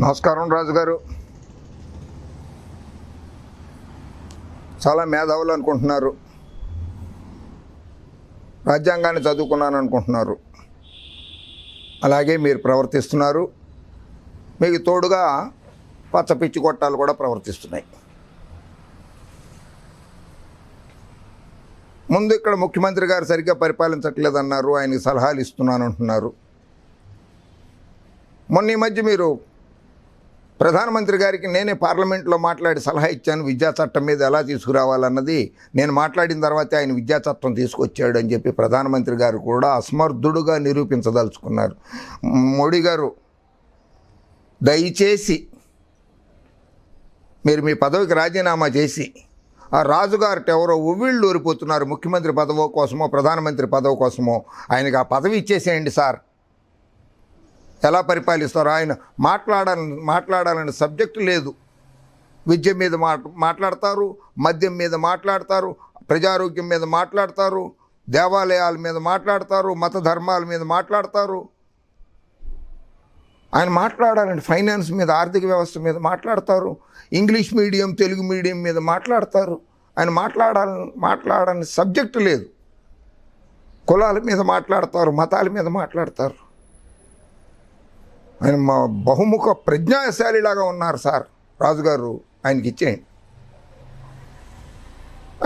నమస్కారం రాజు గారు. చాలా మేధావులు అనుకుంటున్నారు, రాజ్యాంగాన్ని చదువుకున్నాను అనుకుంటున్నారు. అలాగే మీరు ప్రవర్తిస్తున్నారు. మీకు తోడుగా పచ్చ పిచ్చి కొట్టాలు కూడా ప్రవర్తిస్తున్నాయి. ముందు ఇక్కడ ముఖ్యమంత్రి గారు సరిగ్గా పరిపాలించట్లేదన్నారు, ఆయనకి సలహాలు ఇస్తున్నాను అంటున్నారు. మొన్న ఈ మధ్య మీరు ప్రధానమంత్రి గారికి నేనే పార్లమెంట్లో మాట్లాడి సలహా ఇచ్చాను, విద్యా చట్టం మీద ఎలా తీసుకురావాలన్నది. నేను మాట్లాడిన తర్వాతే ఆయన విద్యా చట్టం తీసుకొచ్చాడు అని చెప్పి ప్రధానమంత్రి గారు కూడా అసమర్థుడుగా నిరూపించదలుచుకున్నారు. మోడీ గారు, దయచేసి మీరు మీ పదవికి రాజీనామా చేసి ఆ రాజుగారిట ఎవరో ఉవ్విళ్ళు ఊరిపోతున్నారు, ముఖ్యమంత్రి పదవి కోసమో ప్రధానమంత్రి పదవి కోసమో. ఆయనకు ఆ పదవి ఇచ్చేసేయండి సార్. ఎలా పరిపాలిస్తారో ఆయన మాట్లాడాలని సబ్జెక్టు లేదు. విద్య మీద మాట్లాడతారు, మద్యం మీద మాట్లాడతారు, ప్రజారోగ్యం మీద మాట్లాడతారు, దేవాలయాల మీద మాట్లాడతారు, మత ధర్మాల మీద మాట్లాడతారు. ఆయన మాట్లాడాలంటే ఫైనాన్స్ మీద, ఆర్థిక వ్యవస్థ మీద మాట్లాడతారు, ఇంగ్లీష్ మీడియం తెలుగు మీడియం మీద మాట్లాడతారు. ఆయన మాట్లాడని సబ్జెక్టు లేదు. కులాల మీద మాట్లాడతారు, మతాల మీద మాట్లాడతారు. ఆయన మా బహుముఖ ప్రజ్ఞాశాలిలాగా ఉన్నారు సార్ రాజుగారు, ఆయనకి ఇచ్చేయండి.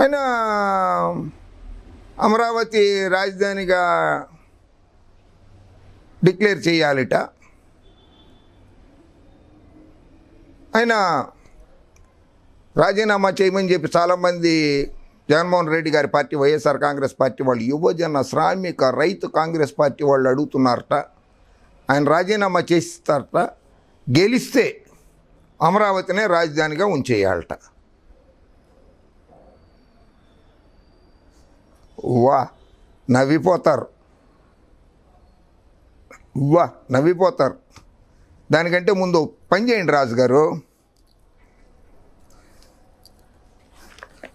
ఆయన అమరావతి రాజధానిగా డిక్లేర్ చేయాలిట. ఆయన రాజీనామా చేయమని చెప్పి చాలామంది జగన్మోహన్ రెడ్డి గారి పార్టీ, వైఎస్ఆర్ కాంగ్రెస్ పార్టీ వాళ్ళు, యువజన శ్రామిక రైతు కాంగ్రెస్ పార్టీ వాళ్ళు అడుగుతున్నారట. ఆయన రాజీనామా చేస్తారట. గెలిస్తే అమరావతినే రాజధానిగా ఉంచేయాలట. నవ్విపోతారు. దానికంటే ముందు పని చేయండి రాజుగారు.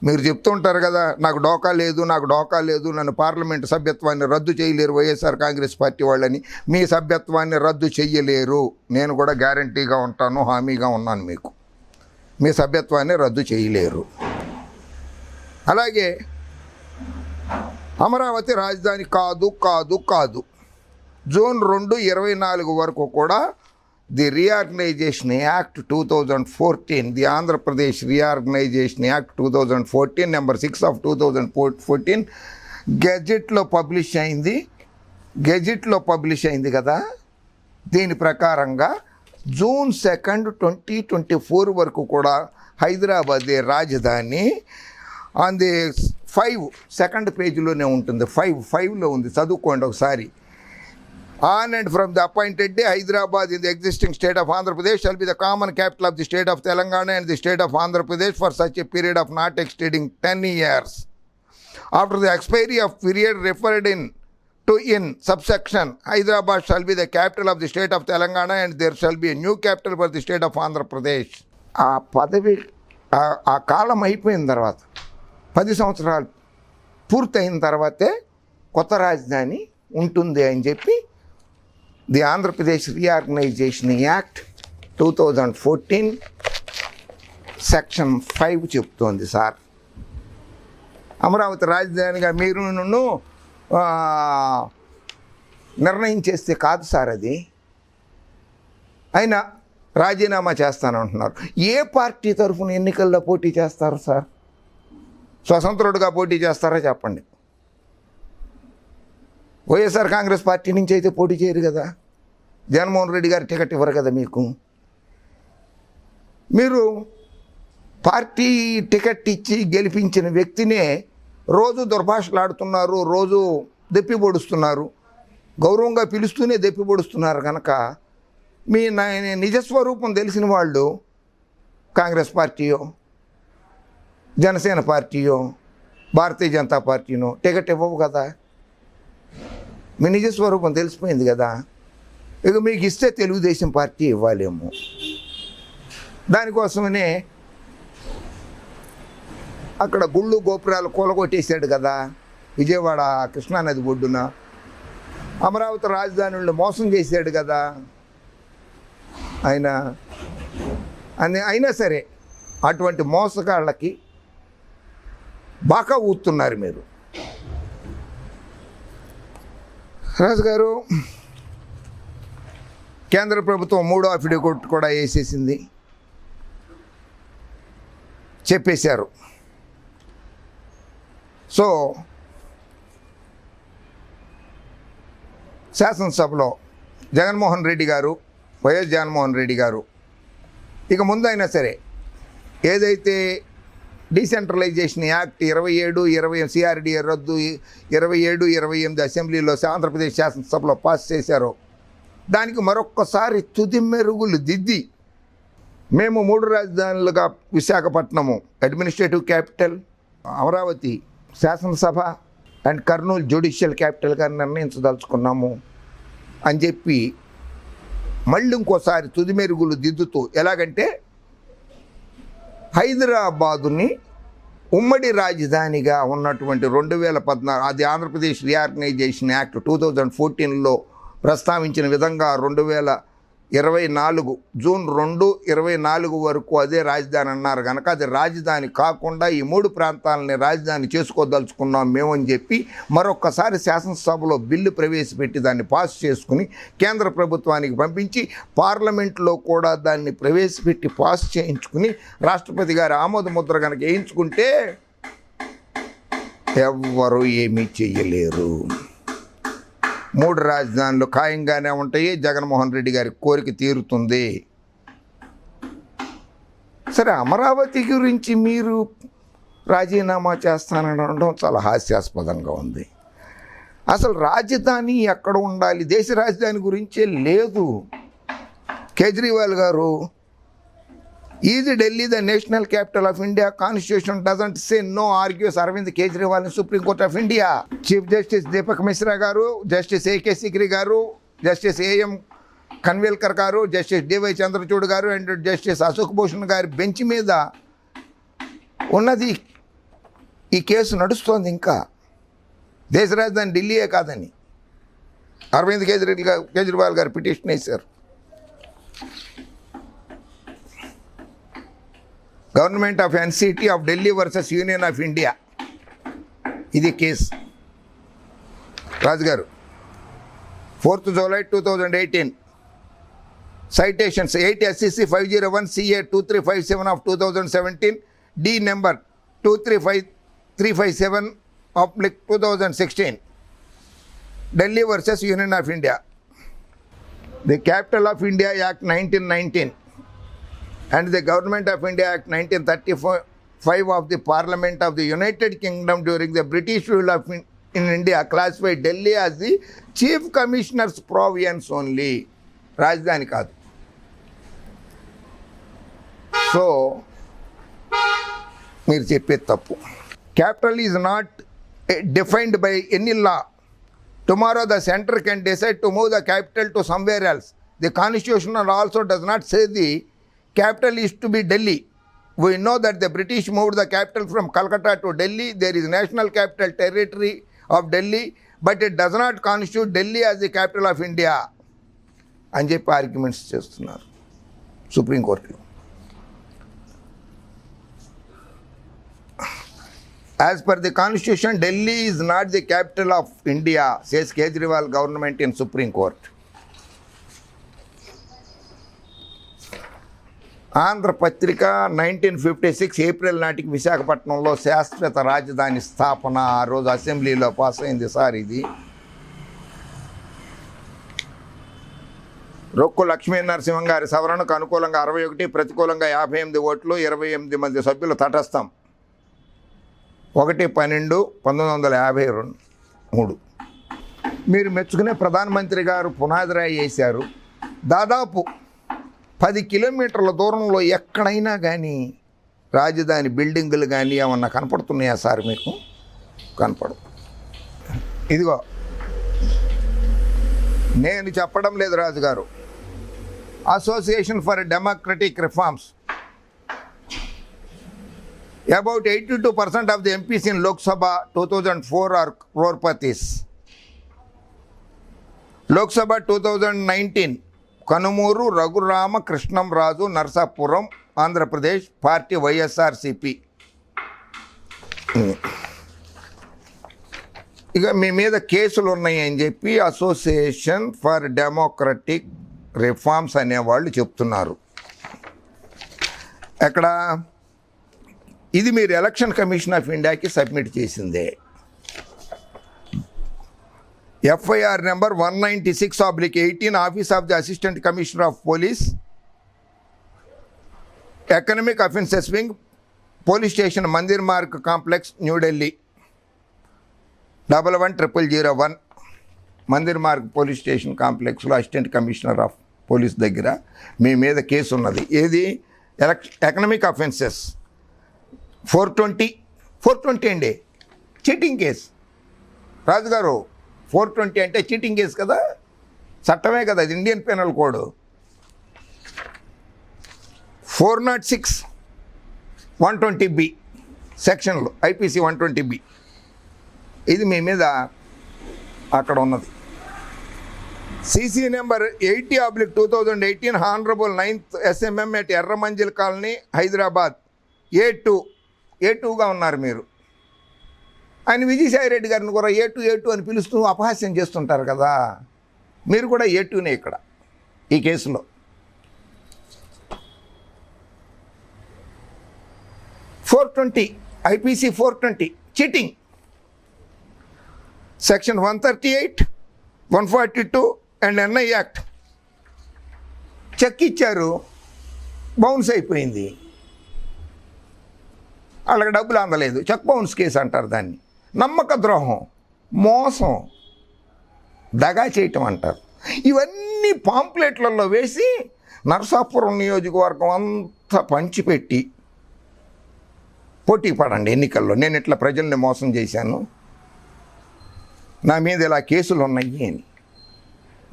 మీరు చెప్తుంటారు కదా, నాకు డోకా లేదు, నన్ను పార్లమెంటు సభ్యత్వాన్ని రద్దు చేయలేరు వైఎస్ఆర్ కాంగ్రెస్ పార్టీ వాళ్ళని. మీ సభ్యత్వాన్ని రద్దు చెయ్యలేరు. నేను కూడా గ్యారంటీగా ఉంటాను, హామీగా ఉన్నాను మీకు. మీ సభ్యత్వాన్ని రద్దు చేయలేరు. అలాగే అమరావతి రాజధాని కాదు. జూన్ 2/24 వరకు కూడా the reorganisation act 2014, the Andhra Pradesh reorganisation act 2014 number 6 of 2014 గెజెట్లో పబ్లిష్ అయింది కదా. దీని ప్రకారంగా జూన్ 2, 2024 వరకు కూడా హైదరాబాదే రాజధాని. ఆన్ ది 5 సెకండ్ పేజీలోనే ఉంటుంది. 5లో ఉంది, చదువుకోండి ఒకసారి. On and from the appointed day, Hyderabad in the existing state of Andhra Pradesh shall be the common capital of the state of Telangana and the state of Andhra Pradesh for such a period of not exceeding 10 years. After the expiry of period referred to in subsection, Hyderabad shall be the capital of the state of Telangana and there shall be a new capital for the state of Andhra Pradesh. ఆ పదవి ఆ కాలం అయిపోయిన తర్వాత 10 సంవత్సరాలు పూర్తయిన తర్వాతే కొత్త రాజధాని ఉంటుంది అని చెప్పి the Andhra Pradesh reorganisation act 2014 section 5 చెప్తోంది సార్. అమరావతి రాజధానిగా మీరు నిర్ణయం చేస్తే కాదు సార్ అది. అయినా రాజీనామా చేస్తానంటున్నారు. ఏ పార్టీ తరఫున ఎన్నికల్లో పోటీ చేస్తారు సార్? స్వతంత్రుడుగా పోటీ చేస్తారా చెప్పండి. వైఎస్ఆర్ కాంగ్రెస్ పార్టీ నుంచి అయితే పోటీ చేయరు కదా. జగన్మోహన్ రెడ్డి గారు టికెట్ ఇవ్వరు కదా మీకు. మీరు పార్టీ టికెట్ ఇచ్చి గెలిపించిన వ్యక్తినే రోజు దుర్భాషలాడుతున్నారు, రోజు దెప్పిబొడుస్తున్నారు, గౌరవంగా పిలుస్తూనే దెప్పిబొడుస్తున్నారు. కనుక మీ నిజస్వరూపం తెలిసిన వాళ్ళు కాంగ్రెస్ పార్టీయో, జనసేన పార్టీయో, భారతీయ జనతా పార్టీనో టికెట్ ఇవ్వవు కదా. మీ నిజస్వరూపం తెలిసిపోయింది కదా. ఇక మీకు ఇస్తే తెలుగుదేశం పార్టీ ఇవ్వాలేమో. దానికోసమనే అక్కడ గుళ్ళు గోపురాలు కూలగొట్టేశాడు కదా విజయవాడ కృష్ణానది ఒడ్డున. అమరావతి రాజధానిలో మోసం చేశాడు కదా ఆయన. అయినా సరే అటువంటి మోసగాళ్ళకి బాగా ఊతున్నారు మీరు. రాజుగారు, కేంద్ర ప్రభుత్వం 3వ అఫిడవిట్ కూడా వేసేసింది, చెప్పేశారు. సో శాసనసభలో జగన్మోహన్ రెడ్డి గారు, వైఎస్ జగన్మోహన్ రెడ్డి గారు ఇక ముందైనా సరే ఏదైతే డీసెంట్రలైజేషన్ యాక్ట్ 27-20 సిఆర్డీఏ రద్దు 27-28 అసెంబ్లీలో ఆంధ్రప్రదేశ్ శాసనసభలో పాస్ చేశారో దానికి మరొక్కసారి తుది మెరుగులు దిద్ది మేము 3 రాజధానులుగా విశాఖపట్నము అడ్మినిస్ట్రేటివ్ క్యాపిటల్, అమరావతి శాసనసభ అండ్ కర్నూలు జ్యుడిషియల్ క్యాపిటల్గా నిర్ణయించదలుచుకున్నాము అని చెప్పి మళ్ళీ ఇంకోసారి తుది మెరుగులు దిద్దుతూ, ఎలాగంటే హైదరాబాదుని ఉమ్మడి రాజధానిగా ఉన్నటువంటి 2014 అది ఆంధ్రప్రదేశ్ రీఆర్గనైజేషన్ యాక్ట్ 2014లో ప్రస్తావించిన విధంగా 2024 జూన్ 2, 24 వరకు అదే రాజధాని అన్నారు కనుక అది రాజధాని కాకుండా ఈ 3 ప్రాంతాలని రాజధాని చేసుకోదలుచుకున్నాం మేము అని చెప్పి మరొక్కసారి శాసనసభలో బిల్లు ప్రవేశపెట్టి దాన్ని పాస్ చేసుకుని కేంద్ర ప్రభుత్వానికి పంపించి పార్లమెంట్లో కూడా దాన్ని ప్రవేశపెట్టి పాస్ చేయించుకుని రాష్ట్రపతి గారి ఆమోద ముద్ర కనుక వేయించుకుంటే ఎవ్వరూ ఏమీ చెయ్యలేరు. 3 రాజధానులు ఖాయంగానే ఉంటాయి. జగన్మోహన్ రెడ్డి గారి కోరిక తీరుతుంది. సరే, అమరావతి గురించి మీరు రాజీనామా చేస్తానడం చాలా హాస్యాస్పదంగా ఉంది. అసలు రాజధాని ఎక్కడ ఉండాలి, దేశ రాజధాని గురించే లేదు. కేజ్రీవాల్ గారు, is Delhi the national capital of India? Constitution doesn't say no, argues Arvind Kejriwal in Supreme Court of India. Chief justice Deepak Misra గారు, జస్టిస్ ఏకే సిక్రీ గారు, జస్టిస్ ఏఎం కన్విల్కర్ గారు, జస్టిస్ డివై చంద్రచూడ్ గారు అండ్ జస్టిస్ అశోక్ భూషణ్ గారి బెంచ్ మీద ఉన్నది ఈ కేసు నడుస్తోంది. ఇంకా దేశ రాజధాని ఢిల్లీయే కాదని అరవింద్ కేజ్రీవాల్ గారు పిటిషన్ వేశారు. Government of NCT of Delhi versus union of India, ఇది కేసు. రాజుగారు, 4th July 2018 citations 8 SCC 501 CA 2357 of 2017 D number 235357 of 2016 Delhi versus Union of India. The Capital of India Act 1919 and the Government of India Act 1935 of the Parliament of the United Kingdom during the British rule of in India classified Delhi as the Chief Commissioner's province only. రాజధాని కాదు. So మీరు చెప్పేది తప్పు. Capital is not defined by any law. Tomorrow the centre can decide to move the capital to somewhere else. The constitution also does not say the capital is to be Delhi. We know that the British moved the capital from Calcutta to Delhi. There is national capital territory of Delhi, but it does not constitute Delhi as the capital of India అని చెప్పి arguments చేస్తున్నారు సుప్రీంకోర్టులో. As per the constitution, Delhi is not the capital of India, says Kejriwal government in Supreme Court. Andhra Patrika 1956 April నాటికి విశాఖపట్నంలో శాశ్వత రాజధాని స్థాపన ఆ రోజు అసెంబ్లీలో పాస్ అయింది. సార్, ఇది రొక్కు లక్ష్మీ నరసింహం గారి సవరణకు అనుకూలంగా 61, ప్రతికూలంగా 58 ఓట్లు, 28 మంది సభ్యులు తటస్థం. 1/12/1953. మీరు మెచ్చుకునే ప్రధానమంత్రి గారు పునాదిరాయి వేశారు. దాదాపు 10 కిలోమీటర్ల దూరంలో ఎక్కడైనా కానీ రాజధాని బిల్డింగులు కానీ ఏమన్నా కనపడుతున్నాయా సార్ మీకు? కనపడదు. ఇదిగో నేను చెప్పడం లేదు రాజుగారు. Association for democratic reforms, about 82% of the MPs in Lok Sabha 2004 are crorepatis. Lok Sabha 2019 Kanumuru, Raghurama, Krishnamraju, Narasapuram Andhra Pradesh, party YSRCP. ఇక మీ మీద కేసులు ఉన్నాయని చెప్పి అసోసియేషన్ ఫర్ డెమోక్రటిక్ రిఫార్మ్స్ అనేవాళ్ళు చెప్తున్నారు. ఎక్కడ ఇది మీరు ఎలక్షన్ కమిషన్ ఆఫ్ ఇండియాకి సబ్మిట్ చేసిందే. FIR number 196/18 office of the assistant commissioner of police, economic offences wing, police station Mandir Marg complex, New Delhi 11001. Mandir Marg police station కాంప్లెక్స్లో అసిస్టెంట్ కమిషనర్ ఆఫ్ పోలీస్ దగ్గర మీ మీద కేసు ఉన్నది. ఏది? ఎకనమిక్ అఫెన్సెస్ 420 అండి, చీటింగ్ కేసు. రాజుగారు 420 అంటే చీటింగ్ కేసు కదా, చట్టమే కదా, అది ఇండియన్ పెనల్ కోడ్. 406 120B సెక్షన్లు IPC 120B. ఇది మీ మీద అక్కడ ఉన్నది. CC number 80/2018 honourable 9th SMM at Erramanzil colony, Hyderabad, A2గా ఉన్నారు మీరు. ఆయన విజయసాయి రెడ్డి గారిని కూడా A2 అని పిలుస్తూ అపహాస్యం చేస్తుంటారు కదా, మీరు కూడా A2నే ఇక్కడ ఈ కేసులో. 420 IPC 420 cheating, section 138, 142 and NI act. Cheque ఇచ్చారు, బౌన్స్ అయిపోయింది, వాళ్ళకి డబ్బులు అందలేదు, చెక్ బౌన్స్ కేసు అంటారు దాన్ని. నమ్మక ద్రోహం, మోసం, దగా చేయటం అంటారు. ఇవన్నీ పాంప్లెట్లలో వేసి నరసాపురం నియోజకవర్గం అంతా పంచిపెట్టి పోటీ పడండి ఎన్నికల్లో, నేను ఇట్లా ప్రజల్ని మోసం చేశాను, నా మీద ఇలా కేసులు ఉన్నాయి అని.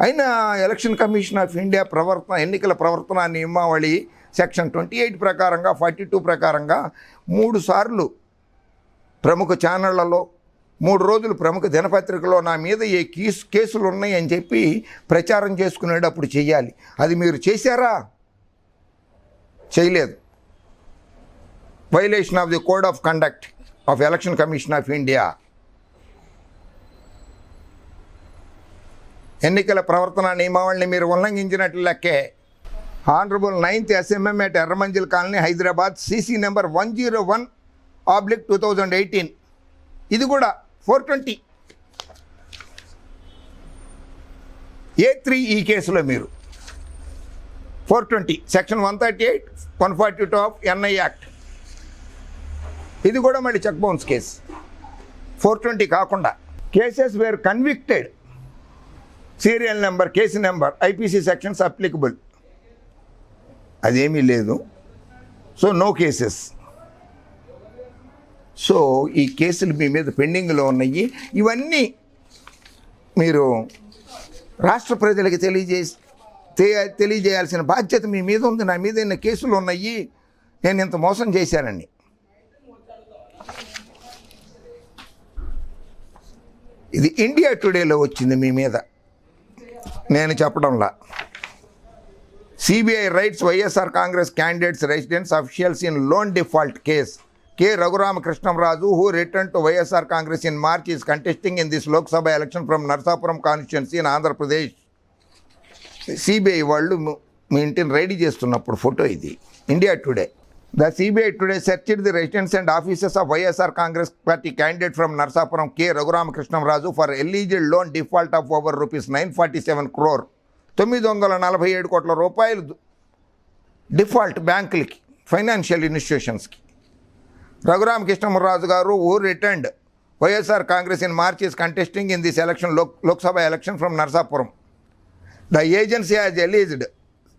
అయినా ఎలక్షన్ కమిషన్ ఆఫ్ ఇండియా ఎన్నికల ప్రవర్తన నియమావళి సెక్షన్ 28 ప్రకారంగా, 42 ప్రకారంగా 3 సార్లు ప్రముఖ ఛానళ్లలో, 3 రోజులు ప్రముఖ దినపత్రికలో నా మీద ఏ కేసులు ఉన్నాయి అని చెప్పి ప్రచారం చేసుకునేటప్పుడు చెయ్యాలి. అది మీరు చేశారా? చేయలేదు. Violation of the code of conduct of election commission of India. ఎన్నికల ప్రవర్తన నియమావళిని మీరు ఉల్లంఘించినట్లు లెక్కే. Honourable 9th SMM at Erramanzil colony, Hyderabad, CC number 101/2018. ఇది కూడా 420 A3 ఈ కేసులో మీరు 420 సెక్షన్ 138, 142 ఆఫ్ NI యాక్ట్. ఇది కూడా మళ్ళీ చెక్ బౌన్స్ కేసు. 420 కాకుండా cases where convicted, serial number, case number, IPC sections applicable. అదేమీ లేదు. So no cases. సో ఈ కేసులు మీ మీద పెండింగ్లో ఉన్నాయి. ఇవన్నీ మీరు రాష్ట్ర ప్రజలకు తెలియజేయాల్సిన బాధ్యత మీ మీద ఉంది. నా మీద ఎన్ని కేసులు ఉన్నాయి, నేను ఇంత మోసం చేశానండి. ఇది ఇండియా టుడేలో వచ్చింది మీ మీద, నేను చెప్పడంలా. CBI rights YSR Congress candidates residents officials in loan default case. K. Raghuram-Krishnamraju, who returned to YSR Congress in March, is contesting in this Lok Sabha election from Narsapuram constituency in Andhra Pradesh. CBI వాళ్ళు మీ ఇంటిని ready చేస్తున్నప్పుడు photo ఇది. India today. The CBI today searched the residence and offices of YSR Congress party candidate from Narsapuram K. Raghuram-Krishnamraju for alleged loan default of over ₹947 crore. 947 కోట్ల రూపాయలు default బ్యాంకులకి, financial ఇన్స్టిట్యూషన్స్కి. Raghuram-Krishnamraju garu, who returned YSR Congress in March, is contesting in this election, Lok Sabha election from Narsapuram. The agency has alleged,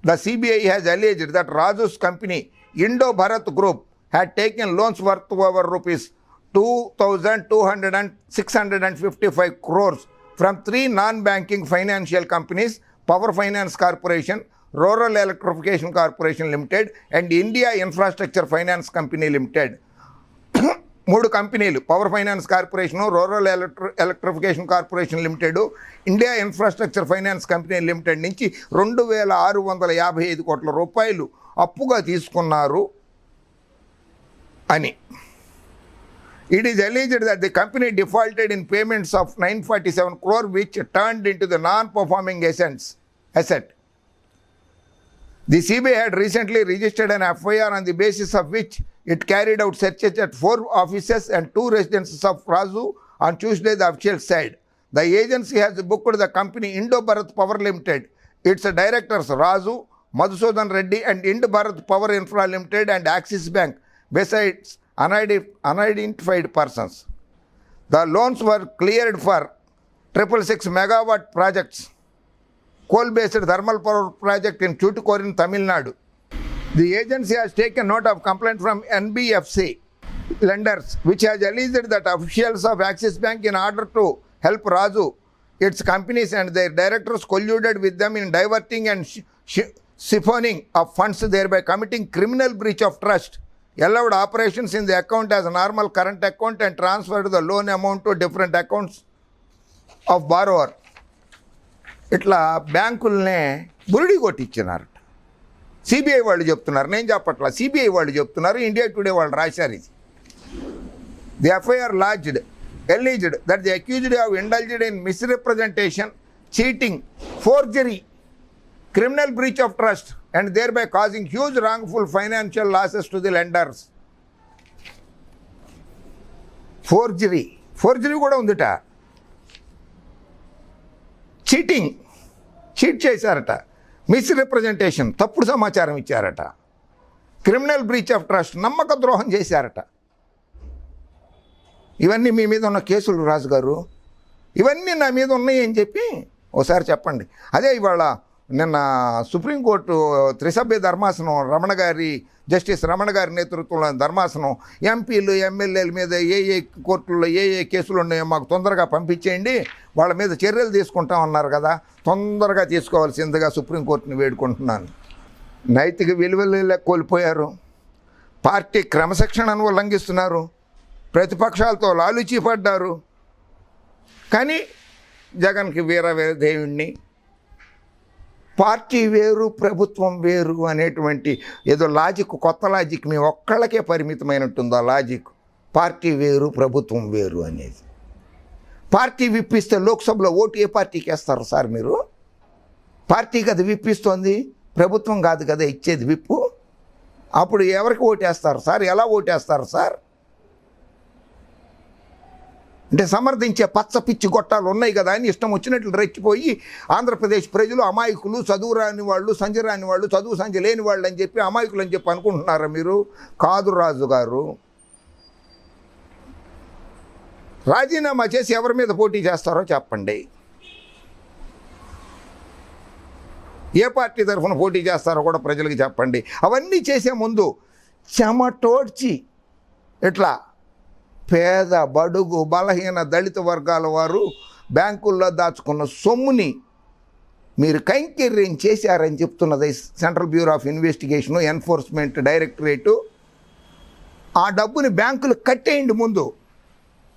the CBI has alleged that Raju's company Indo-Bharat Group had taken loans worth over ₹2,655 crores from 3 non-banking financial companies, Power Finance Corporation, Rural Electrification Corporation Limited and India Infrastructure Finance Company Limited. 3 కంపెనీలు, power finance corporation, rural electrification corporation limited, India infrastructure finance company limited నుంచి 2,655 కోట్ల రూపాయలు అప్పుగా తీసుకున్నారు అని. It is alleged that the company defaulted in payments of 947 crore which turned into the non-performing asset. The CBI had recently registered an FIR on the basis of which it carried out searches at 4 offices and 2 residences of Razu on Tuesday, the official said. The agency has booked the company Indo-Bharat Power Limited, its directors Razu, Madhusudan Reddy and Indo-Bharat Power Infra Limited and Axis Bank, besides unidentified persons. The loans were cleared for 666 megawatt projects, coal-based thermal power project in Tuticorin, Tamil Nadu. The agency has taken note of complaint from NBFC lenders, which has alleged that officials of Axis Bank, in order to help Razu, its companies and their directors, colluded with them in diverting and siphoning of funds, thereby committing criminal breach of trust, allowed operations in the account as a normal current account and transferred the loan amount to different accounts of borrower. ఇట్లా బ్యాంకుల్నే బురిడి కొట్టించినారట. CBI వాళ్ళు చెప్తున్నారు, నేను చెప్పట్లా, CBI వాళ్ళు చెప్తున్నారు, India today వాళ్ళు రాశారు ఇది. The FIR lodged alleged that the accused have indulged in misrepresentation, cheating, forgery, criminal breach of trust and thereby causing huge wrongful financial losses to the lenders. Forgery కూడా ఉందిట. Cheat చేశారట. Misrepresentation, తప్పుడు సమాచారం ఇచ్చారట. Criminal breach of trust, నమ్మక ద్రోహం చేశారట. ఇవన్నీ మీ మీద ఉన్న కేసులు రాజుగారు, ఇవన్నీ నా మీద ఉన్నాయి అని చెప్పి ఒకసారి చెప్పండి. అదే ఇవాళ నిన్న సుప్రీంకోర్టు త్రిసభ్య ధర్మాసనం జస్టిస్ రమణ గారి నేతృత్వంలో ధర్మాసనం ఎంపీలు ఎమ్మెల్యేల మీద ఏ కోర్టుల్లో ఏ కేసులు ఉన్నాయో మాకు తొందరగా పంపించేయండి, వాళ్ళ మీద చర్యలు తీసుకుంటామన్నారు కదా, తొందరగా తీసుకోవాల్సిందిగా సుప్రీంకోర్టుని వేడుకుంటున్నాను. నైతిక విలువలు కోల్పోయారు, పార్టీ క్రమశిక్షణను ఉల్లంఘిస్తున్నారు, ప్రతిపక్షాలతో లాలుచీ పడ్డారు. కానీ జగన్కి వీరదేవుణ్ణి, పార్టీ వేరు ప్రభుత్వం వేరు అనేటువంటి ఏదో లాజిక్, కొత్త లాజిక్ మీ ఒక్కళ్ళకే పరిమితమైనట్టుంది ఆ లాజిక్. పార్టీ వేరు ప్రభుత్వం వేరు అనేది. పార్టీ విప్పిస్తే లోక్సభలో ఓటు ఏ పార్టీకి వేస్తారు సార్ మీరు? పార్టీ కదా విప్పిస్తోంది, ప్రభుత్వం కాదు కదా ఇచ్చేది విప్పు. అప్పుడు ఎవరికి ఓటేస్తారు సార్? ఎలా ఓటేస్తారు సార్? అంటే సమర్థించే పచ్చ పిచ్చి గొట్టాలు ఉన్నాయి కదా అని ఇష్టం వచ్చినట్లు రెచ్చిపోయి ఆంధ్రప్రదేశ్ ప్రజలు అమాయకులు, చదువు రాని వాళ్ళు, సంజ రాని వాళ్ళు, చదువు సంజ లేని వాళ్ళు అని చెప్పి అమాయకులు అని చెప్పి అనుకుంటున్నారా మీరు? కాదు రాజు గారు, రాజీనామా చేసి ఎవరి మీద పోటీ చేస్తారో చెప్పండి. ఏ పార్టీ తరఫున పోటీ చేస్తారో కూడా ప్రజలకు చెప్పండి. అవన్నీ చేసే ముందు చెమటోడ్చి ఇట్లా పేద, బడుగు, బలహీన, దళిత వర్గాల వారు బ్యాంకుల్లో దాచుకున్న సొమ్ముని మీరు కైంకర్యం చేశారని చెప్తున్నది central bureau of investigation, enforcement directorate. ఆ డబ్బుని బ్యాంకులు కట్టేయండి. ముందు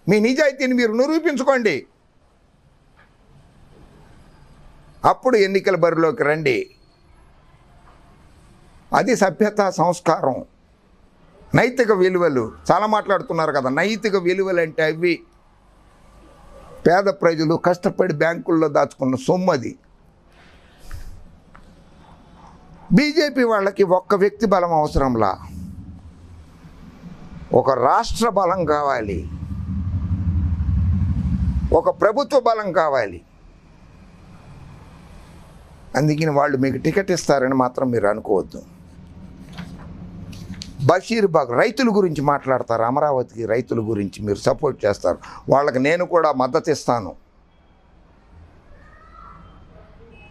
మీ నిజాయితీని మీరు నిరూపించుకోండి, అప్పుడు ఎన్నికల బరిలోకి రండి. అది సభ్యత, సంస్కారం, నైతిక విలువలు. చాలా మాట్లాడుతున్నారు కదా, నైతిక విలువలు అంటే అవి పేద ప్రజలు కష్టపడి బ్యాంకుల్లో దాచుకున్న సొమ్మది. బీజేపీ వాళ్ళకి ఒక్క వ్యక్తి బలం అవసరంలా, ఒక రాష్ట్ర బలం కావాలి, ఒక ప్రభుత్వ బలం కావాలి. అందుకని వాళ్ళు మీకు టికెట్ ఇస్తారని మాత్రం మీరు అనుకోవద్దు. బషీర్బాగ్ రైతుల గురించి మాట్లాడతారు, అమరావతికి రైతుల గురించి మీరు సపోర్ట్ చేస్తారు, వాళ్ళకి నేను కూడా మద్దతు ఇస్తాను.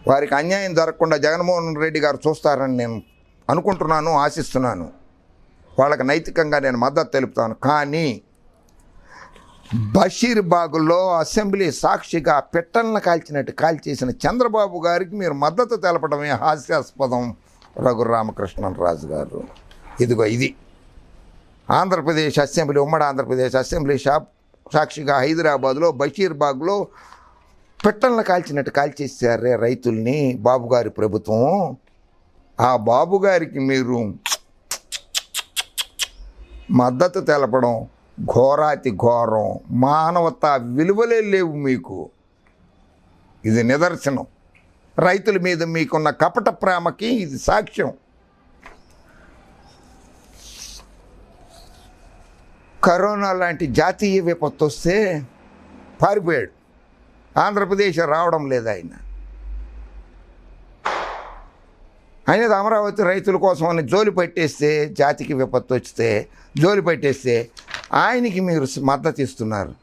వారికి అన్యాయం జరగకుండా జగన్మోహన్ రెడ్డి గారు చూస్తారని నేను అనుకుంటున్నాను, ఆశిస్తున్నాను. వాళ్ళకి నైతికంగా నేను మద్దతు తెలుపుతాను. కానీ బషీర్బాగులో అసెంబ్లీ సాక్షిగా పిట్టలను కాల్చినట్టు కాల్చేసిన చంద్రబాబు గారికి మీరు మద్దతు తెలపడమే హాస్యాస్పదం. రఘురామకృష్ణరాజు గారు, ఇదిగో ఇది ఆంధ్రప్రదేశ్ అసెంబ్లీ, ఉమ్మడి ఆంధ్రప్రదేశ్ అసెంబ్లీ సాక్షిగా హైదరాబాద్లో బషీర్బాగ్లో పిట్టలను కాల్చినట్టు కాల్చేసారే రైతుల్ని బాబుగారి ప్రభుత్వం. ఆ బాబుగారికి మీరు మద్దతు తెలపడం ఘోరాతి ఘోరం. మానవతా విలువలే లేవు మీకు. ఇది నిదర్శనం. రైతుల మీద మీకున్న కపట ప్రేమకి ఇది సాక్ష్యం. కరోనా లాంటి జాతీయ విపత్తు వస్తే పారిపోయాడు. ఆంధ్రప్రదేశ్ రావడం లేదు ఆయన. అనేది అమరావతి రైతుల కోసం అని జోలి పెట్టేస్తే, జాతికి విపత్తు వస్తే జోలి పెట్టేస్తే ఆయనకి మీరు మద్దతు ఇస్తున్నారు.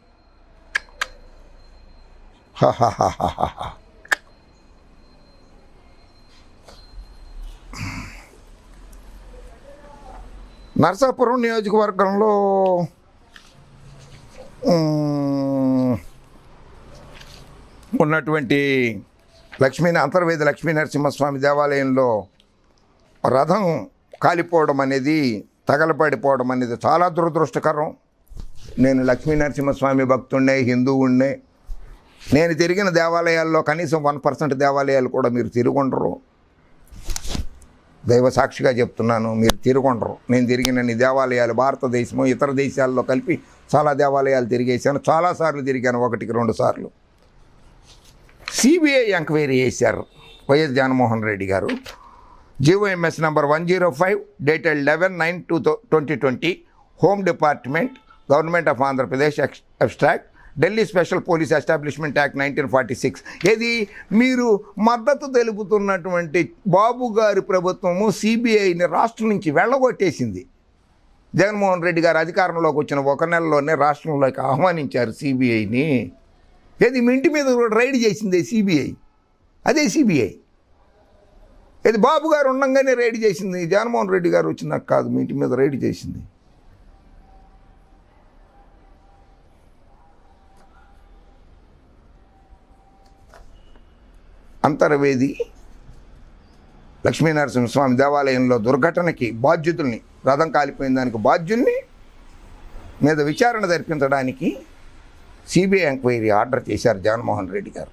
నరసాపురం నియోజకవర్గంలో ఉన్నటువంటి అంతర్వేది లక్ష్మీ నరసింహస్వామి దేవాలయంలో రథం కాలిపోవడం అనేది, తగలపడిపోవడం అనేది చాలా దురదృష్టకరం. నేను లక్ష్మీ నరసింహస్వామి భక్తుడినే, హిందువుడినే. నేను తిరిగిన దేవాలయాల్లో కనీసం 1% దేవాలయాలు కూడా మీరు తిరుగుండరు. దైవ సాక్షిగా చెప్తున్నాను, మీరు తిరుగుండరు. నేను తిరిగినన్ని దేవాలయాలు భారతదేశము ఇతర దేశాల్లో కలిపి చాలా దేవాలయాలు తిరిగేశాను. చాలాసార్లు తిరిగాను, 1-2 సార్లు. సిబిఐ ఎంక్వైరీ చేశారు వైఎస్ జగన్మోహన్ రెడ్డి గారు. GOMs number 105 dated 11/9/2020 home department government of Andhra Pradesh abstract Delhi special police establishment act 1946. ఏది మీరు మద్దతు తెలుపుతున్నటువంటి బాబు గారి ప్రభుత్వము సిబిఐని రాష్ట్రం నుంచి వెళ్ళగొట్టేసింది. జగన్మోహన్ రెడ్డి గారు అధికారంలోకి వచ్చిన 1 నెలలోనే రాష్ట్రంలోకి ఆహ్వానించారు సిబిఐని. ఏది మీ ఇంటి మీద కూడా రైడ్ చేసింది సిబిఐ. అదే సిబిఐ. ఇది బాబు గారు ఉండగానే రైడ్ చేసింది. జగన్మోహన్ రెడ్డి గారు వచ్చినాక కాదు మీ ఇంటి మీద రైడ్ చేసింది. అంతర్వేది లక్ష్మీనరసింహస్వామి దేవాలయంలో దుర్ఘటనకి బాధ్యుతుల్ని, రథం కాలిపోయిన దానికి బాధ్యుల్ని మీద విచారణ జరిపించడానికి సిబిఐ ఎంక్వైరీ ఆర్డర్ చేశారు జగన్మోహన్ రెడ్డి గారు.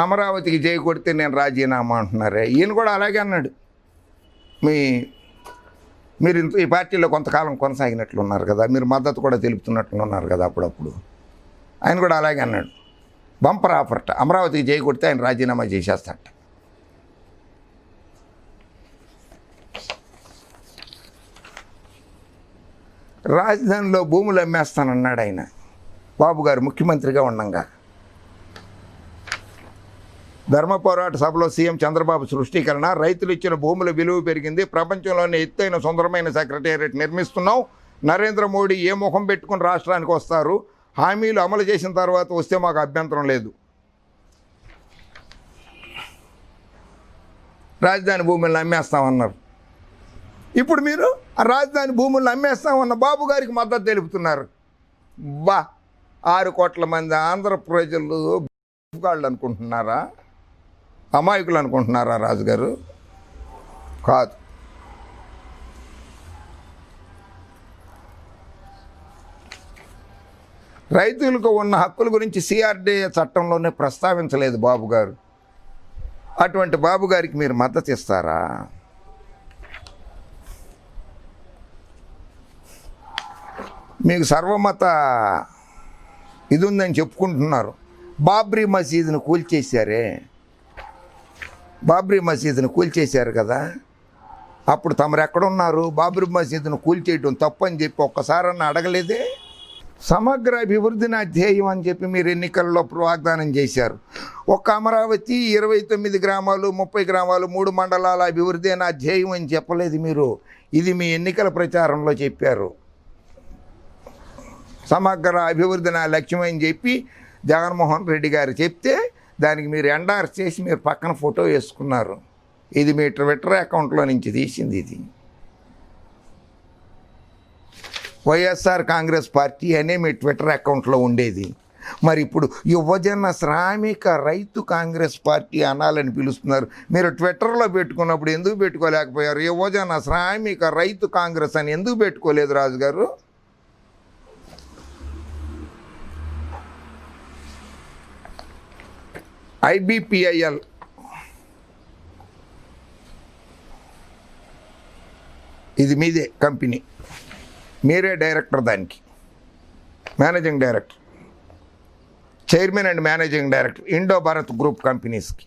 అమరావతికి జై కొడితే నేను రాజీనామా అంటున్నారే. ఈయన కూడా అలాగే అన్నాడు. మీరు ఈ పార్టీలో కొంతకాలం కొనసాగినట్లున్నారు కదా, మీరు మద్దతు కూడా తెలుపుతున్నట్లున్నారు కదా అప్పుడప్పుడు. ఆయన కూడా అలాగే అన్నాడు. బంపర్ ఆఫర్ట, అమరావతికి జై కొడితే ఆయన రాజీనామా చేసేస్తాట. రాజధానిలో భూములు అమ్మేస్తానన్నాడు ఆయన, బాబు గారు ముఖ్యమంత్రిగా ఉండంగా. ధర్మ పోరాట సభలో సీఎం చంద్రబాబు సృష్టీకరణ, రైతులు ఇచ్చిన భూముల విలువ పెరిగింది, ప్రపంచంలోనే ఎత్తైన సుందరమైన సెక్రటేరియట్ నిర్మిస్తున్నాం, నరేంద్ర మోడీ ఏ ముఖం పెట్టుకుని రాష్ట్రానికి వస్తారు, హామీలు అమలు చేసిన తర్వాత వస్తే మాకు అభ్యంతరం లేదు. రాజధాని భూములను అమ్మేస్తామన్నారు. ఇప్పుడు మీరు ఆ రాజధాని భూములను అమ్మేస్తామన్న బాబు గారికి మద్దతు తెలుపుతున్నారు. 6 కోట్ల మంది ఆంధ్ర ప్రజలు వాళ్ళు అనుకుంటున్నారా? అమాయకులు అనుకుంటున్నారా రాజుగారు? కాదు. రైతులకు ఉన్న హక్కుల గురించి సిఆర్డీఏ చట్టంలోనే ప్రస్తావించలేదు బాబు గారు. అటువంటి బాబు గారికి మీరు మద్దతు ఇస్తారా? మీకు సర్వమత ఇది ఉందని చెప్పుకుంటున్నారు. బాబ్రీ మసీదును కూల్చేశారే, బాబ్రీ మసీదును కూల్చేశారు కదా. అప్పుడు తమరు ఎక్కడున్నారు? బాబ్రీ మసీదును కూల్చేయడం తప్పు అని చెప్పి ఒక్కసారన్నా అడగలేదే. సమగ్ర అభివృద్ధి నా ధ్యేయం అని చెప్పి మీరు ఎన్నికల్లో వాగ్దానం చేశారు. ఒక్క అమరావతి 29 గ్రామాలు 30 గ్రామాలు 3 మండలాల అభివృద్ధి నా ధ్యేయం అని చెప్పలేదు మీరు. ఇది మీ ఎన్నికల ప్రచారంలో చెప్పారు. సమగ్ర అభివృద్ధి నా లక్ష్యం అని చెప్పి జగన్మోహన్ రెడ్డి గారు చెప్తే దానికి మీరు ఎండార్స్ చేసి మీరు పక్కన ఫోటో వేసుకున్నారు. ఇది మీ ట్విట్టర్ అకౌంట్లో నుంచి తీసింది. ఇది వైఎస్ఆర్ కాంగ్రెస్ పార్టీ అనే మీ ట్విట్టర్ అకౌంట్లో ఉండేది. మరి ఇప్పుడు యువజన శ్రామిక రైతు కాంగ్రెస్ పార్టీ అనాలని పిలుస్తున్నారు. మీరు ట్విట్టర్లో పెట్టుకున్నప్పుడు ఎందుకు పెట్టుకోలేకపోయారు? యువజన శ్రామిక రైతు కాంగ్రెస్ అని ఎందుకు పెట్టుకోలేదు రాజుగారు? ఐబిపిఐఎల్ ఇది మీదే కంపెనీ, మీరే డైరెక్టర్, దానికి managing director, chairman and managing director Indo Bharat group కంపెనీస్కి.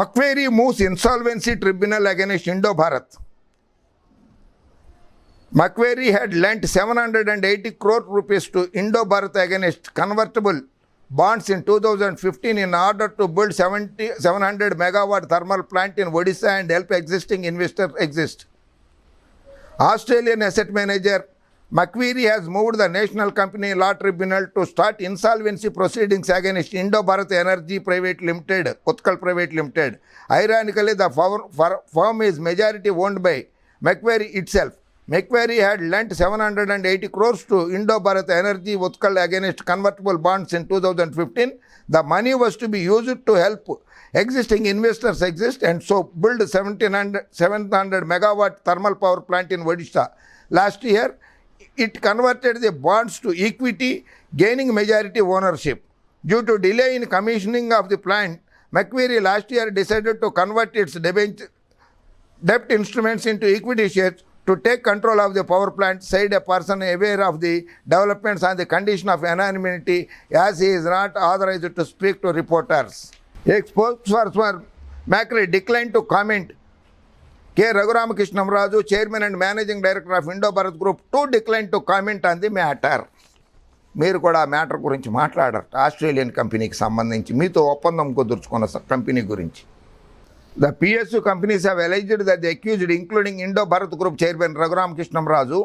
Macquarie moves insolvency tribunal against Indo Bharat. Macquarie had lent 780 crore rupees to Indo-Bharat against convertible bonds in 2015 in order to build 700 megawatt thermal plant in Odisha and help existing investors exist. Australian asset manager Macquarie has moved the National Company Law Tribunal to start insolvency proceedings against Indo-Bharat Energy Private Limited, Utkal Private Limited. Ironically, the firm is majority owned by Macquarie itself. Macquarie had lent 780 crores to Indo-Bharat Energy Utkal against convertible bonds in 2015. The money was to be used to help existing investors exist and so build 700 megawatt thermal power plant in Odisha. Last year, it converted the bonds to equity, gaining majority ownership. Due to delay in commissioning of the plant, Macquarie last year decided to convert its debt instruments into equity shares to take control of the power plant, said a person aware of the developments on the condition of anonymity, as he is not authorized to speak to reporters. A spokesperson for Macquarie declined to comment. K. Raghuramkrishnamraju, Chairman and Managing Director of Indo-Bharat Group, too declined to comment on the matter. మీరు కూడా ఆ matter గురించి మాట్లాడారు. Australian కంపెనీకి సంబంధించి మీతో ఒప్పందం కుదుర్చుకున్న కంపెనీ గురించి. The PSU companies have alleged that the accused, including Indo-Bharat Group Chairman Raghuramkrishnamraju,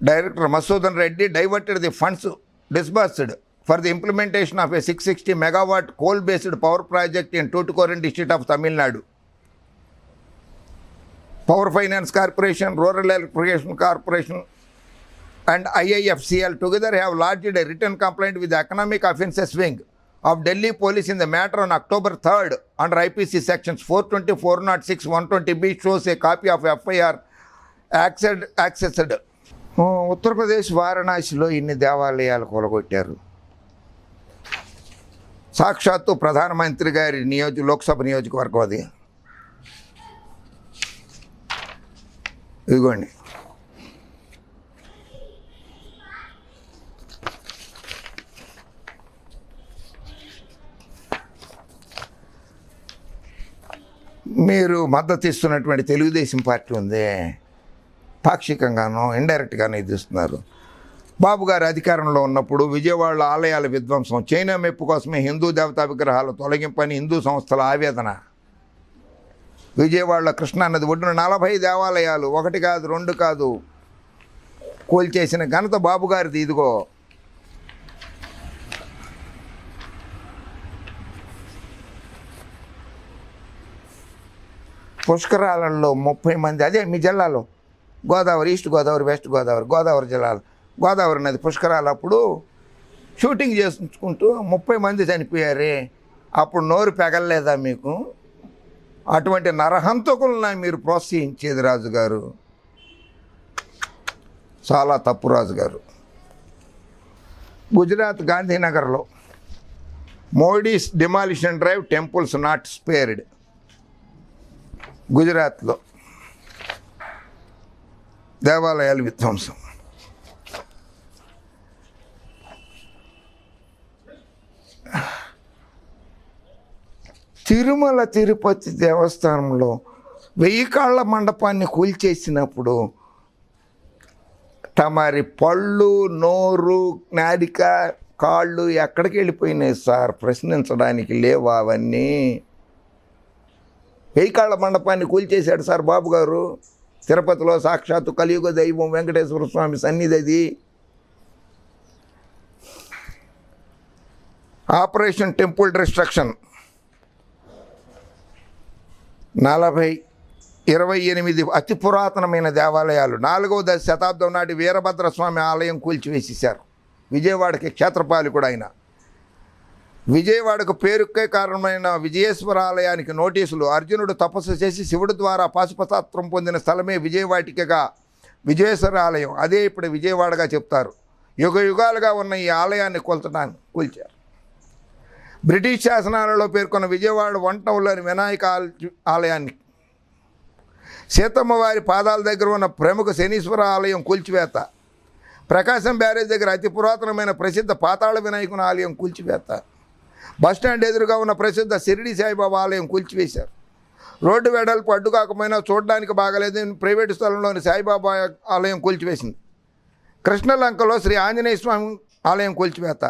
Director Masudhan Reddy, diverted the funds disbursed for the implementation of a 660 megawatt coal-based power project in Tuticorin district of Tamil Nadu. Power Finance Corporation, Rural Electrification Corporation and IIFCL together have lodged a written complaint with the Economic Offences Wing of Delhi Police in the matter on October 3rd under IPC sections 420, 406, 120B shows a copy of FIR accessed. Uttar Pradesh వారణాసిలో ఇన్ని దేవాలయాలు కూలగొట్టారు. సాక్షాత్తు ప్రధానమంత్రి గారి లోక్సభ నియోజకవర్గం అది. ఇదిగోండి, మీరు మద్దతు ఇస్తున్నటువంటి తెలుగుదేశం పార్టీ ఉంది, పాక్షికంగానో ఇండైరెక్ట్గానో ఇది ఇస్తున్నారు. బాబు గారు అధికారంలో ఉన్నప్పుడు విజయవాడలో ఆలయాల విధ్వంసం, చైనా మెప్పు కోసమే హిందూ దేవతా విగ్రహాల తొలగింపని హిందూ సంస్థల ఆవేదన. విజయవాడలో కృష్ణానది ఒడ్డున 40 దేవాలయాలు, 1 కాదు 2 కాదు, కూల్చేసిన ఘనత బాబు గారిది. ఇదిగో పుష్కరాలలో 30 మంది, అదే మీ జిల్లాలో గోదావరి, ఈస్ట్ గోదావరి, వెస్ట్ గోదావరి, గోదావరి జిల్లాలో గోదావరి నది పుష్కరాలు అప్పుడు షూటింగ్ చేసుకుంటూ 30 మంది చనిపోయారే, అప్పుడు నోరు పెగలలేదా మీకు? అటువంటి నరహంతకులను మీరు ప్రోత్సహించేది రాజుగారు, చాలా తప్పు రాజుగారు. గుజరాత్ గాంధీనగర్లో Modi's demolition drive, temples not spared. గుజరాత్లో దేవాలయాల విధ్వంసం. తిరుమల తిరుపతి దేవస్థానంలో 1000 కాళ్ళ మండపాన్ని కూల్చేసినప్పుడు తమరి పళ్ళు, నోరు, నాలిక, కాళ్ళు ఎక్కడికి వెళ్ళిపోయినాయి సార్? ప్రశ్నించడానికి లేవా అవన్నీ? 1000 కాళ్ళ మండపాన్ని కూల్చేశాడు సార్ బాబు గారు. తిరుపతిలో సాక్షాత్తు కలియుగ దైవం వెంకటేశ్వర స్వామి సన్నిధి అది. ఆపరేషన్ టెంపుల్ డిస్ట్రక్షన్ 40 28 అతి పురాతనమైన దేవాలయాలు 4వ శతాబ్దం నాటి వీరభద్రస్వామి ఆలయం కూల్చివేసేశారు. విజయవాడకి క్షేత్రపాలకుడు ఆయన. విజయవాడకు పేరుకే కారణమైన విజయేశ్వర ఆలయానికి నోటీసులు. అర్జునుడు తపస్సు చేసి శివుడి ద్వారా పాశుపతాస్త్రం పొందిన స్థలమే విజయవాటికగా విజయేశ్వర ఆలయం. అదే ఇప్పుడు విజయవాడగా చెప్తారు. యుగ యుగాలుగా ఉన్న ఈ ఆలయాన్ని కూల్చారు. బ్రిటిష్ శాసనాలలో పేర్కొన్న విజయవాడ వన్ టౌన్లోని వినాయక ఆలయాన్ని, సీతమ్మ వారి పాదాల దగ్గర ఉన్న ప్రముఖ శనీశ్వర ఆలయం కూల్చివేత, ప్రకాశం బ్యారేజ్ దగ్గర అతి పురాతనమైన ప్రసిద్ధ పాతాళ వినాయకుని ఆలయం కూల్చివేత, బస్టాండ్ ఎదురుగా ఉన్న ప్రసిద్ధ షిరిడి సాయిబాబా ఆలయం కూల్చివేశారు. రోడ్డు వెడల్పు అడ్డు కాకపోయినా చూడడానికి బాగలేదని ప్రైవేటు స్థలంలోని సాయిబాబా ఆలయం కూల్చివేసింది. కృష్ణలంకలో శ్రీ ఆంజనేయ స్వామి ఆలయం కూల్చివేత,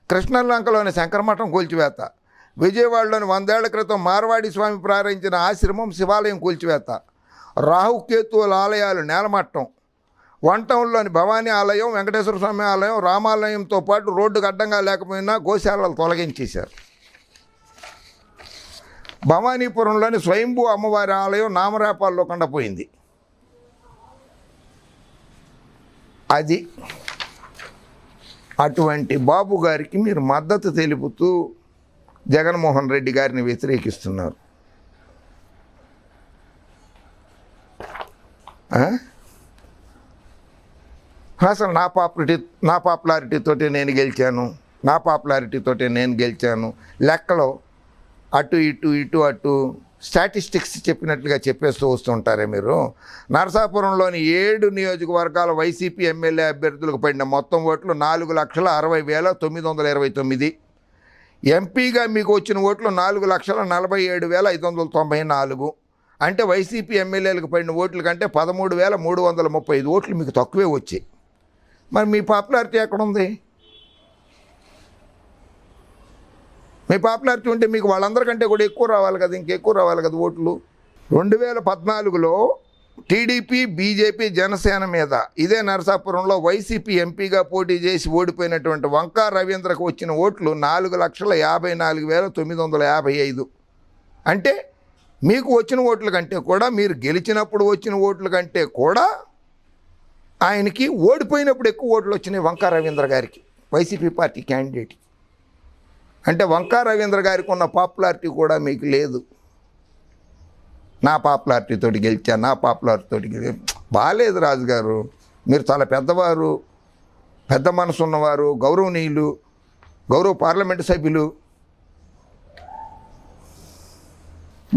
కృష్ణలంకలోని శంకరమఠం కూల్చివేత, విజయవాడలోని 100 ఏళ్ల క్రితం మార్వాడి స్వామి ప్రారంభించిన ఆశ్రమం శివాలయం కూల్చివేత, రాహుకేతువుల ఆలయాలు నేలమట్టం, వన్ టౌన్లోని భవానీ ఆలయం, వెంకటేశ్వర స్వామి ఆలయం, రామాలయంతో పాటు రోడ్డుకు అడ్డంగా లేకపోయినా గోశాలలు తొలగించేశారు. భవానీపురంలోని స్వయంభూ అమ్మవారి ఆలయం నామరేపాల్లో కొండపోయింది. అది అటువంటి బాబు గారికి మీరు మద్దతు తెలుపుతూ జగన్మోహన్ రెడ్డి గారిని వ్యతిరేకిస్తున్నారు. అసలు నా పాపులారిటీతోటే నేను గెలిచాను, లెక్కలో అటు ఇటు స్టాటిస్టిక్స్ చెప్పినట్లుగా చెప్పేస్తూ వస్తుంటారే మీరు. నరసాపురంలోని 7 నియోజకవర్గాల వైసీపీ ఎమ్మెల్యే అభ్యర్థులకు పడిన మొత్తం ఓట్లు 4,60,929. ఎంపీగా మీకు వచ్చిన ఓట్లు 4,47,594. అంటే వైసీపీ ఎమ్మెల్యేలకు పడిన ఓట్ల కంటే 13,335 ఓట్లు మీకు తక్కువే వచ్చాయి. మరి మీ పాపులారిటీ ఎక్కడుంది? మీ పాపులారిటీ ఉంటే మీకు వాళ్ళందరికంటే కూడా ఎక్కువ రావాలి కదా, ఇంకెక్కువ రావాలి కదా ఓట్లు. 2014లో టీడీపీ, బీజేపీ, జనసేన మీద ఇదే నరసాపురంలో వైసీపీ ఎంపీగా పోటీ చేసి ఓడిపోయినటువంటి వంకా రవీంద్రకు వచ్చిన ఓట్లు 4,54,955. అంటే మీకు వచ్చిన ఓట్ల కంటే కూడా, మీరు గెలిచినప్పుడు వచ్చిన ఓట్ల కంటే కూడా ఆయనకి ఓడిపోయినప్పుడు ఎక్కువ ఓట్లు వచ్చినాయి వంకా రవీంద్ర గారికి, వైసీపీ పార్టీ క్యాండిడేట్. అంటే వంకా రవీంద్ర గారికి ఉన్న పాపులారిటీ కూడా మీకు లేదు. నా పాపులారిటీతోటి బాగాలేదు రాజుగారు. మీరు చాలా పెద్దవారు, పెద్ద మనసు ఉన్నవారు, గౌరవనీయులు, గౌరవ పార్లమెంటు సభ్యులు.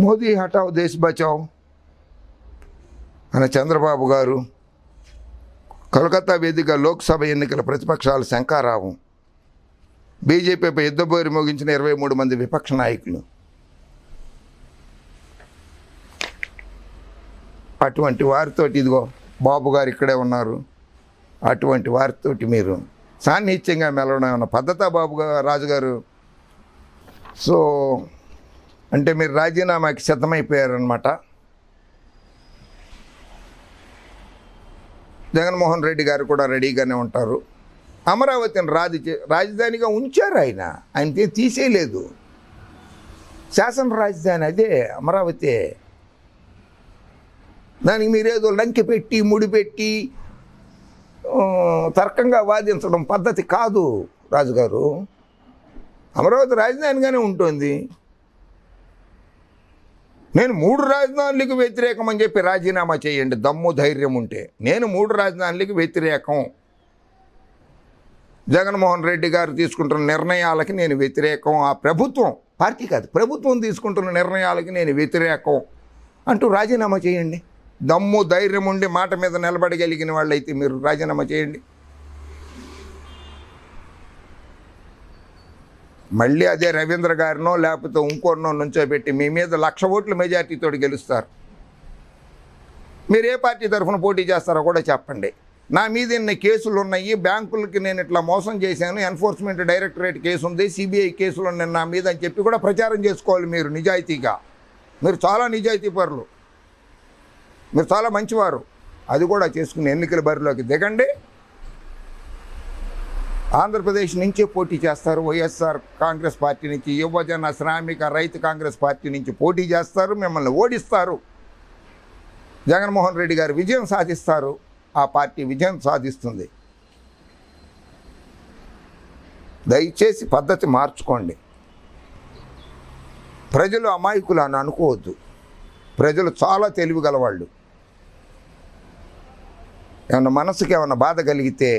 మోదీ హటావ్ దేశ్ బచావ్ అనే చంద్రబాబు గారు, కోల్కతా వేదిక లోక్సభ ఎన్నికల ప్రతిపక్షాలు శంకారావం, బీజేపీపై యుద్ధబోరి మోగించిన 23 మంది విపక్ష నాయకులు. అటువంటి వారితోటి, ఇదిగో బాబు గారు ఇక్కడే ఉన్నారు, అటువంటి వారితోటి మీరు సాన్నిహిత్యంగా మెలవడం ఏమన్నా పద్ధతా బాబు రాజుగారు? సో అంటే మీరు రాజీనామాకి సిద్ధమైపోయారనమాట. జగన్మోహన్ రెడ్డి గారు కూడా రెడీగానే ఉంటారు. అమరావతిని రాజధానిగా ఉంచారు. ఆయన తీసేయలేదు. శాసన రాజధాని అదే అమరావతి. దానికి మీరేదో లంకె పెట్టి ముడిపెట్టి తర్కంగా వాదించడం పద్ధతి కాదు రాజుగారు. అమరావతి రాజధానిగానే ఉంటుంది. నేను 3 రాజధానులకు వ్యతిరేకం అని చెప్పి రాజీనామా చేయండి, దమ్ము ధైర్యం ఉంటే. నేను 3 రాజధానులకు వ్యతిరేకం, జగన్మోహన్ రెడ్డి గారు తీసుకుంటున్న నిర్ణయాలకి నేను వ్యతిరేకం, ఆ ప్రభుత్వం, పార్టీ కాదు ప్రభుత్వం తీసుకుంటున్న నిర్ణయాలకి నేను వ్యతిరేకం అంటూ రాజీనామా చేయండి. దమ్ము ధైర్యం ఉండి మాట మీద నిలబడగలిగిన వాళ్ళైతే మీరు రాజీనామా చేయండి. మళ్ళీ అదే రవీంద్ర గారినో లేకపోతే ఇంకోరినో నుంచోబెట్టి మీ మీద 1,00,000 ఓట్ల మెజార్టీతో గెలుస్తారు. మీరు ఏ పార్టీ తరఫున పోటీ చేస్తారో కూడా చెప్పండి. నా మీద ఇన్ని కేసులు ఉన్నాయి, బ్యాంకులకి నేను ఇట్లా మోసం చేశాను, ఎన్ఫోర్స్మెంట్ డైరెక్టరేట్ కేసు ఉంది, సిబిఐ కేసులు ఉన్నాయి నా మీద అని చెప్పి కూడా ప్రచారం చేసుకోవాలి. మీరు నిజాయితీగా, మీరు చాలా నిజాయితీ పరులు, మీరు చాలా మంచివారు. అది కూడా చేసుకుని ఎన్నికల బరిలోకి దిగండి. ఆంధ్రప్రదేశ్ నుంచే పోటీ చేస్తారు. వైఎస్ఆర్ కాంగ్రెస్ పార్టీ నుంచి, యువజన శ్రామిక రైతు కాంగ్రెస్ పార్టీ నుంచి పోటీ చేస్తారు, మిమ్మల్ని ఓడిస్తారు. జగన్మోహన్ రెడ్డి గారు విజయం సాధిస్తారు, ఆ పార్టీ విజయం సాధిస్తుంది. దయచేసి పద్ధతి మార్చుకోండి. ప్రజలు అమాయకులు అని అనుకోవద్దు. ప్రజలు చాలా తెలివిగలవాళ్ళు. ఏమన్నా మనసుకి ఏమన్నా బాధ కలిగితే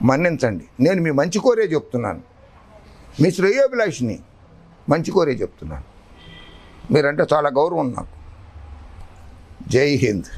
మన్నించండి. నేను మీ మంచి కోరే చెప్తున్నాను, మీ శ్రేయోభిలాషిని మంచి కోరే చెప్తున్నాను. మీరంటే చాలా గౌరవం నాకు. జై హింద్.